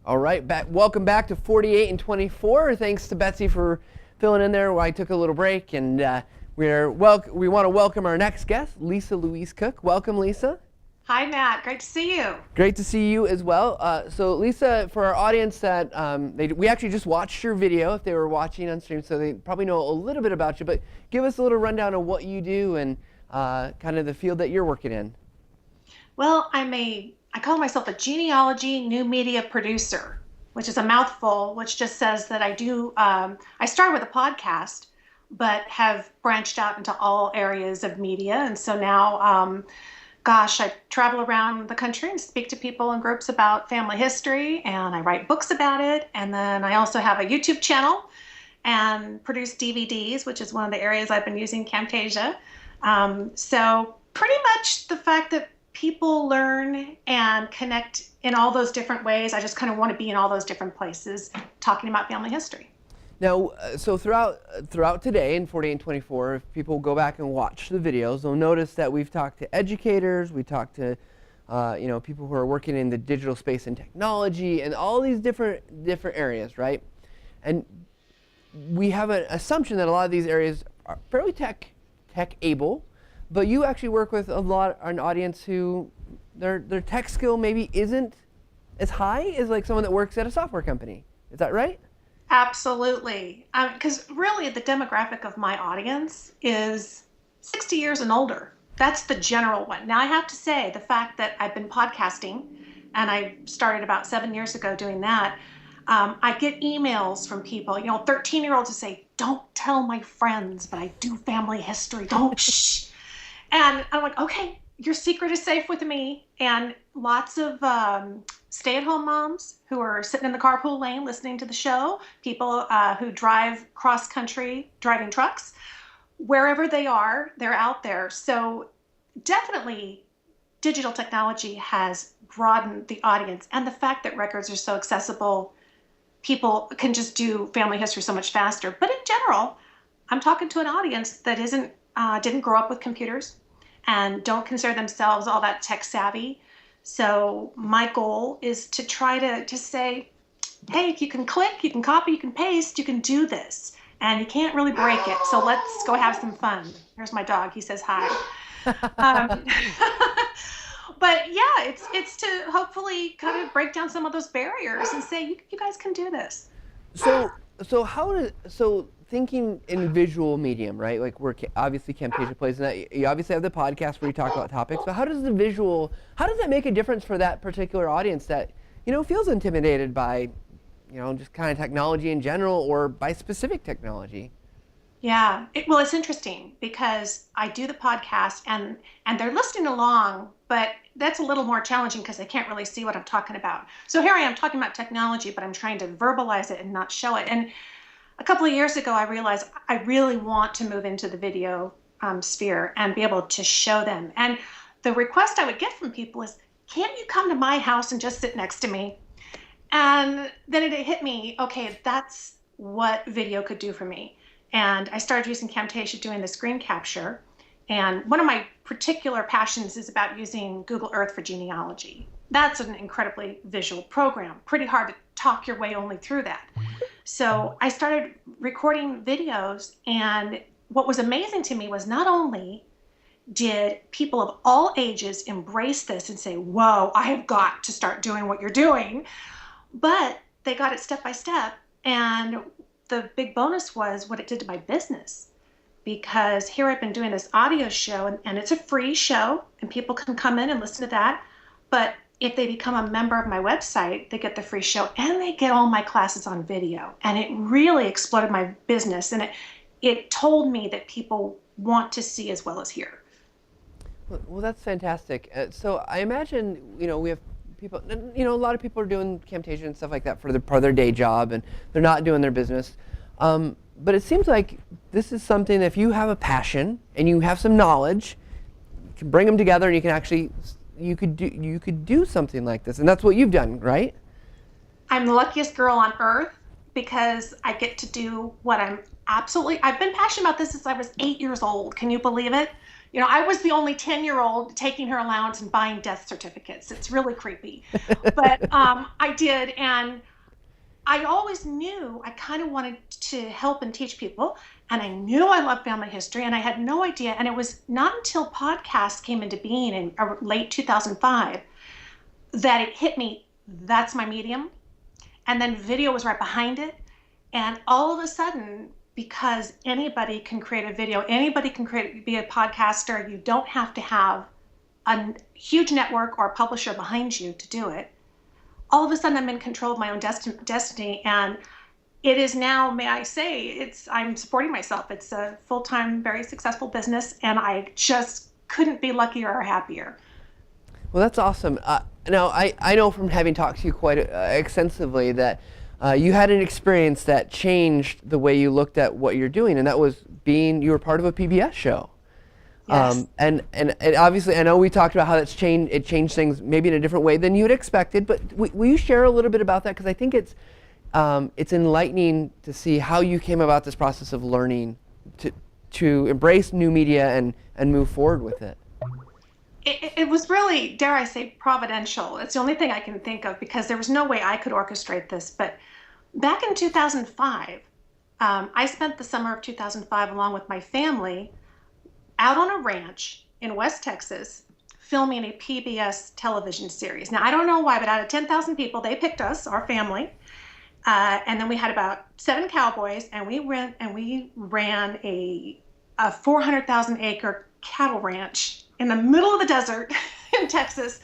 All right, welcome back to 48 and 24. Thanks to Betsy for filling in there while I took a little break. And we want to welcome our next guest, Lisa Louise Cooke. Welcome, Lisa. Hi, Matt. Great to see you. Great to see you as well. So, Lisa, for our audience that we actually just watched your video if they were watching on stream, so they probably know a little bit about you. But give us a little rundown of what you do and kind of the field that you're working in. Well, I call myself a genealogy new media producer, which is a mouthful, which just says that I started with a podcast, but have branched out into all areas of media. And so now, I travel around the country and speak to people in groups about family history, and I write books about it. And then I also have a YouTube channel and produce DVDs, which is one of the areas I've been using Camtasia. So pretty much the fact that people learn and connect in all those different ways. I just kind of want to be in all those different places talking about family history. Now, so throughout today in 48 and 24, if people go back and watch the videos, they'll notice that we've talked to educators, we talked to people who are working in the digital space and technology and all these different areas, right? And we have an assumption that a lot of these areas are fairly tech able, but you actually work with an audience who their tech skill maybe isn't as high as like someone that works at a software company. Is that right? Absolutely. Because really the demographic of my audience is 60 years and older. That's the general one. Now I have to say the fact that I've been podcasting and I started about 7 years ago doing that, I get emails from people, 13-year-olds who say, don't tell my friends, but I do family history. Don't shh. And I'm like, okay, your secret is safe with me. And lots of stay-at-home moms who are sitting in the carpool lane listening to the show, people who drive cross-country driving trucks, wherever they are, they're out there. So definitely digital technology has broadened the audience. And the fact that records are so accessible, people can just do family history so much faster. But in general, I'm talking to an audience that didn't grow up with computers and don't consider themselves all that tech savvy. So my goal is to try to just say, hey, you can click, you can copy, you can paste, you can do this. And you can't really break it. So let's go have some fun. Here's my dog. He says hi. But yeah, it's to hopefully kind of break down some of those barriers and say, you guys can do this. So thinking in visual medium, right? Like obviously Camtasia plays in that. You obviously have the podcast where you talk about topics, but how does that make a difference for that particular audience that, feels intimidated by, just kind of technology in general or by specific technology? Yeah, it's interesting because I do the podcast and they're listening along, but that's a little more challenging because they can't really see what I'm talking about. So here I am talking about technology, but I'm trying to verbalize it and not show it. And a couple of years ago, I realized I really want to move into the video sphere and be able to show them. And the request I would get from people is, can't you come to my house and just sit next to me? And then it hit me, okay, that's what video could do for me. And I started using Camtasia doing the screen capture. And one of my particular passions is about using Google Earth for genealogy. That's an incredibly visual program. Pretty hard to talk your way only through that. So I started recording videos, and what was amazing to me was not only did people of all ages embrace this and say, whoa, I have got to start doing what you're doing, but they got it step by step. And the big bonus was what it did to my business, because here I've been doing this audio show and it's a free show and people can come in and listen to that. But if they become a member of my website, they get the free show and they get all my classes on video. And it really exploded my business. And it told me that people want to see as well as hear. Well, that's fantastic. So I imagine, we have people, a lot of people are doing Camtasia and stuff like that for part of their day job, and they're not doing their business. But it seems like this is something that if you have a passion and you have some knowledge, you can bring them together and you can actually, you could do something like this. And that's what you've done, right? I'm the luckiest girl on earth because I get to do what I've been passionate about this since I was 8 years old. Can you believe it? I was the only 10-year-old taking her allowance and buying death certificates. It's really creepy. But I did. And I always knew I kind of wanted to help and teach people. And I knew I loved family history, and I had no idea. And it was not until podcasts came into being in late 2005 that it hit me, that's my medium. And then video was right behind it. And all of a sudden, because anybody can create a video, anybody can be a podcaster, you don't have to have a huge network or a publisher behind you to do it. All of a sudden, I'm in control of my own destiny, and it is now, may I say, I'm supporting myself. It's a full-time, very successful business, and I just couldn't be luckier or happier. Well, that's awesome. Now, I know from having talked to you quite extensively that you had an experience that changed the way you looked at what you're doing, and that was you were part of a PBS show. Yes. And obviously, I know we talked about how it changed things maybe in a different way than you had expected, but will you share a little bit about that? Because I think it's enlightening to see how you came about this process of learning to embrace new media and move forward with it. It was really, dare I say, providential. It's the only thing I can think of, because there was no way I could orchestrate this. But back in 2005, I spent the summer of 2005 along with my family out on a ranch in West Texas filming a PBS television series. Now, I don't know why, but out of 10,000 people, they picked us, our family. And then we had about 7 cowboys, and we ran a 400,000 acre cattle ranch in the middle of the desert in Texas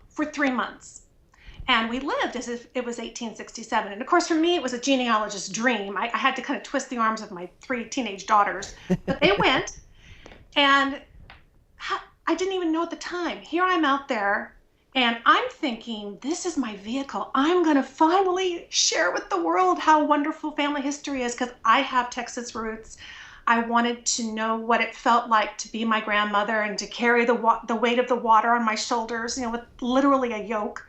for 3 months. And we lived as if it was 1867. And of course, for me, it was a genealogist's dream. I had to kind of twist the arms of my 3 teenage daughters, but they went. And I didn't even know at the time. Here I'm out there, and I'm thinking, this is my vehicle. I'm going to finally share with the world how wonderful family history is, because I have Texas roots. I wanted to know what it felt like to be my grandmother and to carry the weight of the water on my shoulders, with literally a yoke.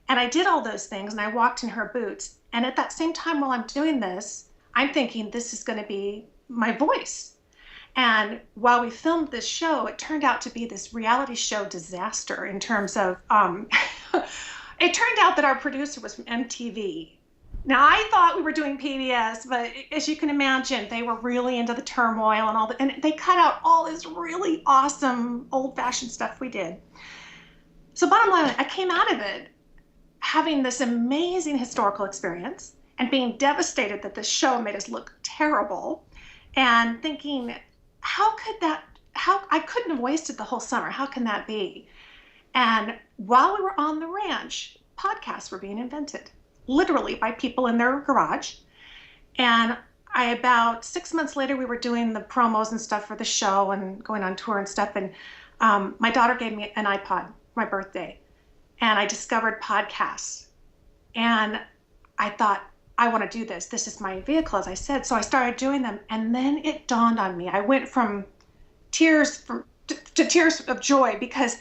And I did all those things, and I walked in her boots. And at that same time, while I'm doing this, I'm thinking, this is going to be my voice. And while we filmed this show, it turned out to be this reality show disaster in terms of, it turned out that our producer was from MTV. Now, I thought we were doing PBS, but as you can imagine, they were really into the turmoil and and they cut out all this really awesome old-fashioned stuff we did. So bottom line, I came out of it having this amazing historical experience and being devastated that this show made us look terrible, and thinking, how I couldn't have wasted the whole summer. How can that be? And while we were on the ranch, podcasts were being invented, literally by people in their garage. And about 6 months later, we were doing the promos and stuff for the show and going on tour and stuff. And my daughter gave me an iPod for my birthday, and I discovered podcasts. And I thought, I want to do this. This is my vehicle, as I said. So I started doing them. And then it dawned on me. I went from tears to tears of joy, because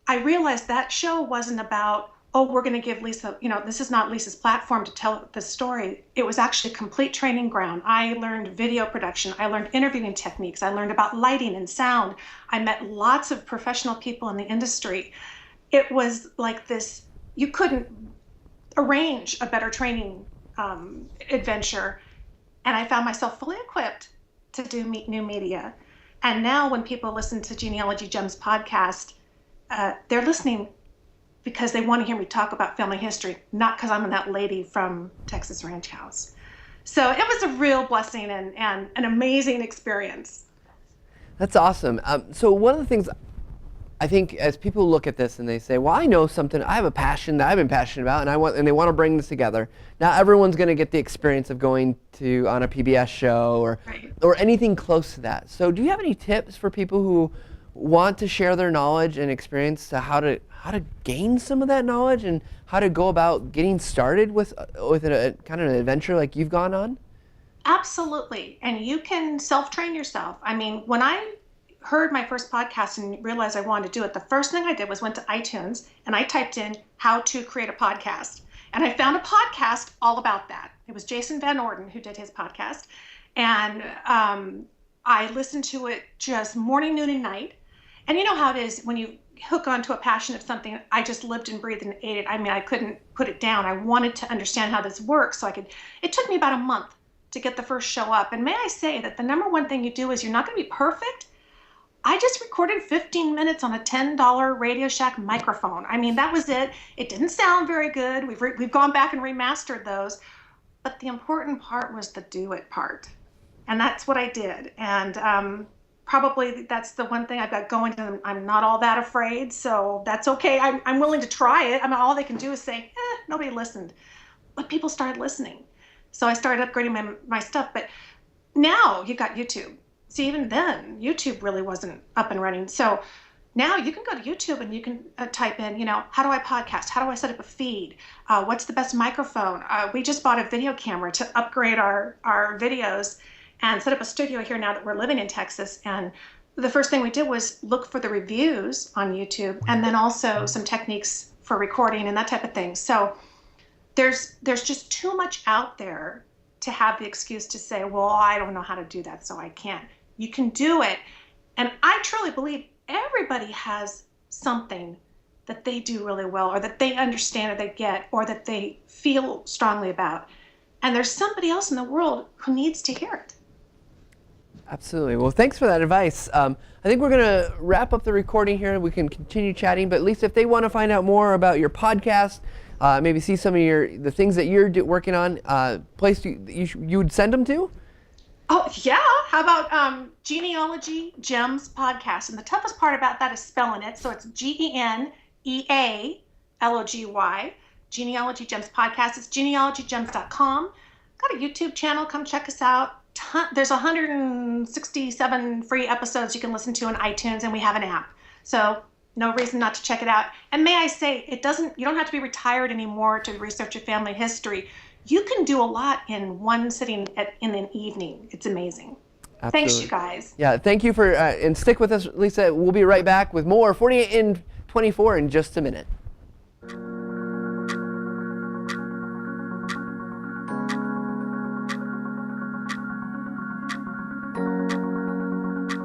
I realized that show wasn't about, oh, we're going to give Lisa, this is not Lisa's platform to tell the story. It was actually a complete training ground. I learned video production. I learned interviewing techniques. I learned about lighting and sound. I met lots of professional people in the industry. It was like this, you couldn't arrange a better training adventure. And I found myself fully equipped to do new media. And now when people listen to Genealogy Gems podcast, they're listening because they want to hear me talk about family history, not because I'm that lady from Texas Ranch House. So it was a real blessing and an amazing experience. That's awesome. So one of the things I think, as people look at this and they say, well, I know something, I have a passion that I've been passionate about, and they want to bring this together. Not everyone's going to get the experience of going on a PBS show or anything close to that. So do you have any tips for people who want to share their knowledge and experience to how to gain some of that knowledge and how to go about getting started with a kind of an adventure like you've gone on? Absolutely. And you can self-train yourself. I mean, when I heard my first podcast and realized I wanted to do it, the first thing I did was went to iTunes and I typed in how to create a podcast. And I found a podcast all about that. It was Jason Van Orden who did his podcast. And I listened to it just morning, noon, and night. And you know how it is when you hook onto a passion of something. I just lived and breathed and ate it. I mean, I couldn't put it down. I wanted to understand how this works so I could. It took me about a month to get the first show up. And may I say that the number one thing you do is you're not going to be perfect. I just recorded 15 minutes on a $10 Radio Shack microphone. I mean, that was it. It didn't sound very good. We've gone back and remastered those. But the important part was the do it part. And that's what I did. And probably that's the one thing I've got going. I'm not all that afraid, so that's okay. I'm willing to try it. I mean, all they can do is say, nobody listened. But people started listening. So I started upgrading my stuff. But now you got YouTube. See, even then, YouTube really wasn't up and running. So now you can go to YouTube and you can type in, how do I podcast? How do I set up a feed? What's the best microphone? We just bought a video camera to upgrade our videos and set up a studio here now that we're living in Texas. And the first thing we did was look for the reviews on YouTube and then also some techniques for recording and that type of thing. So there's just too much out there to have the excuse to say, well, I don't know how to do that, so I can't. You can do it. And I truly believe everybody has something that they do really well or that they understand or they get or that they feel strongly about. And there's somebody else in the world who needs to hear it. Absolutely. Well, thanks for that advice. I think we're going to wrap up the recording here. We can continue chatting. But Lisa, if they want to find out more about your podcast, maybe see some of the things that you're working on, place you would send them to? Oh, yeah. How about Genealogy Gems Podcast? And the toughest part about that is spelling it. So it's GENEALOGY, Genealogy Gems Podcast. It's genealogygems.com. Got a YouTube channel. Come check us out. There's 167 free episodes you can listen to on iTunes, and we have an app. So no reason not to check it out. And may I say, you don't have to be retired anymore to research your family history. You can do a lot in one sitting in an evening. It's amazing. Absolutely. Thanks, you guys. Yeah, thank you and stick with us, Lisa. We'll be right back with more 48 in 24 in just a minute.